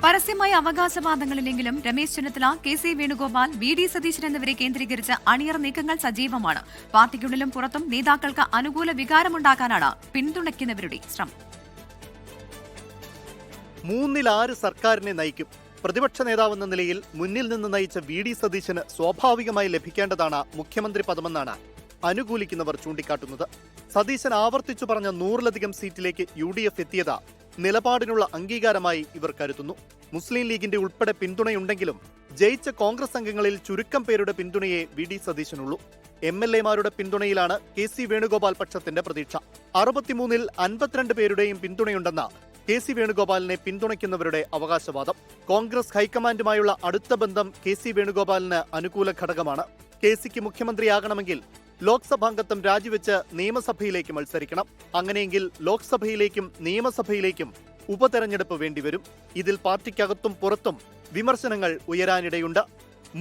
പരസ്യമായ അവകാശവാദങ്ങളിലെങ്കിലും Ramesh Chennithala, K C. Venugopal, VD. Satheesan എന്നിവരെ കേന്ദ്രീകരിച്ച് അണിയറ നീക്കങ്ങൾ സജീവമാണ്. പാർട്ടിക്കുള്ളിലും പുറത്തും നേതാക്കൾക്ക് അനുകൂല വികാരമുണ്ടാക്കാനാണ് പിന്തുണയ്ക്കുന്നവരുടെ ശ്രമം. മൂന്നിലാര് സർക്കാരിനെ നയിക്കും? പ്രതിപക്ഷ നേതാവെന്ന നിലയിൽ മുന്നിൽ നിന്ന് നയിച്ച വി.ഡി. സതീശന് സ്വാഭാവികമായി ലഭിക്കേണ്ടതാണ് മുഖ്യമന്ത്രി പദമെന്നാണ് അനുകൂലിക്കുന്നവർ ചൂണ്ടിക്കാട്ടുന്നത്. സതീശൻ ആവർത്തിച്ചു പറഞ്ഞ 100-ലധികം സീറ്റിലേക്ക് UDF എത്തിയത് നിലപാടിനുള്ള അംഗീകാരമായി ഇവർ കരുതുന്നു. മുസ്ലിം ലീഗിന്റെ ഉൾപ്പെടെ പിന്തുണയുണ്ടെങ്കിലും ജയിച്ച കോൺഗ്രസ് അംഗങ്ങളിൽ ചുരുക്കം പേരുടെ പിന്തുണയെ വി.ഡി. സതീശനുള്ളൂ. MLA-മാരുടെ പിന്തുണയിലാണ് കെ.സി. വേണുഗോപാൽ പക്ഷത്തിന്റെ പ്രതീക്ഷ. 63-ൽ 52 പേരുടെയും പിന്തുണയുണ്ടെന്ന കെ.സി. വേണുഗോപാലിനെ പിന്തുണയ്ക്കുന്നവരുടെ അവകാശവാദം. കോൺഗ്രസ് ഹൈക്കമാൻഡുമായുള്ള അടുത്ത ബന്ധം കെ.സി. വേണുഗോപാലിന് അനുകൂല ഘടകമാണ്. കെ.സിക്ക് മുഖ്യമന്ത്രിയാകണമെങ്കിൽ ലോക്സഭാംഗത്വം രാജിവെച്ച് നിയമസഭയിലേക്ക് മത്സരിക്കണം. അങ്ങനെയെങ്കിൽ ലോക്സഭയിലേക്കും നിയമസഭയിലേക്കും ഉപതെരഞ്ഞെടുപ്പ് വേണ്ടിവരും. ഇതിൽ പാർട്ടിക്കകത്തും പുറത്തും വിമർശനങ്ങൾ ഉയരാനിടയുണ്ട്.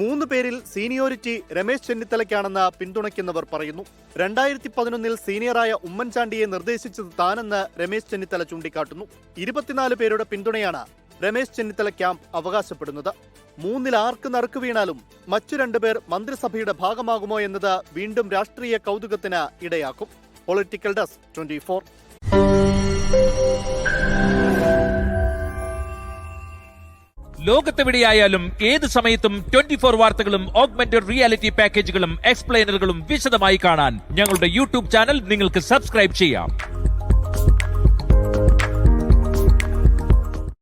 3 പേരിൽ സീനിയോറിറ്റി രമേശ് ചെന്നിത്തലയ്ക്കാണെന്ന് പിന്തുണയ്ക്കുന്നവർ പറയുന്നു. 2011-ൽ സീനിയറായ ഉമ്മൻചാണ്ടിയെ നിർദ്ദേശിച്ചത് താനെന്ന് രമേശ് ചെന്നിത്തല ചൂണ്ടിക്കാട്ടുന്നു. 24 പേരുടെ പിന്തുണയാണ് രമേശ് ചെന്നിത്തല ക്യാമ്പ് അവകാശപ്പെടുന്നത്. 3-ൽ ആർക്ക് നറുക്ക് വീണാലും മറ്റു 2 പേർ മന്ത്രിസഭയുടെ ഭാഗമാകുമോ എന്നത് വീണ്ടും രാഷ്ട്രീയ കൗതുകത്തിന് ഇടയാക്കും. Political desk 24. ലോകത്തെവിടെയായാലും ഏത് സമയത്തും 24 വാർത്തകളും ഓഗ്മെന്റഡ് റിയാലിറ്റി പാക്കേജുകളും എക്സ്പ്ലെയിനറുകളും വിശദമായി കാണാൻ ഞങ്ങളുടെ YouTube ചാനൽ നിങ്ങൾക്ക് സബ്സ്ക്രൈബ് ചെയ്യാം.